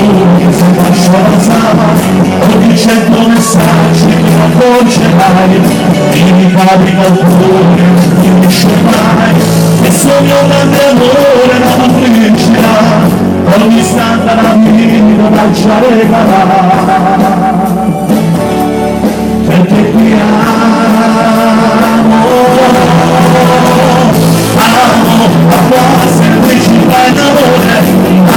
che si lasciava ogni 100 messaggi che una voce hai mi capi qualcuno finisce mai e sogno un grande amore non finiscerà ogni istante la vita lascia regalare perché ti amo ma quasi mi ci fai d'amore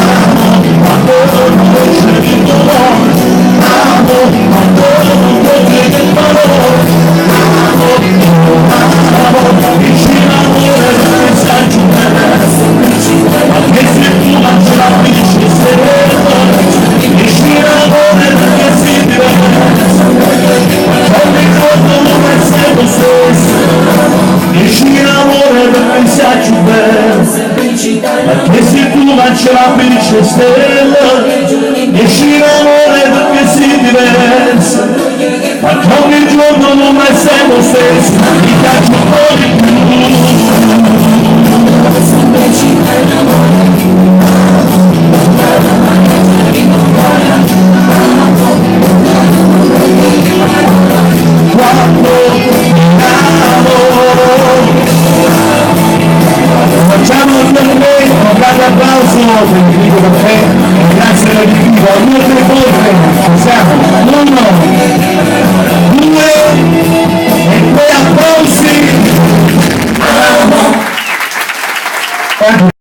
quando non c'è il dolore quando non c'è il valore vicino amore non sai giù ma che se tu mangi la finisci se vicino amore perché si diventa ogni giorno non è sempre lo stesso vicino amore perché si aggiunge perché se tu mangi la felice stella vicino amore perché si diversa ma ogni giorno non è sempre lo stesso mi piace un po' di più facciamo il commento, un grande applauso per il Dico Caffè, grazie per il vivo, due tre volte, siamo, uno, due, e poi applausi.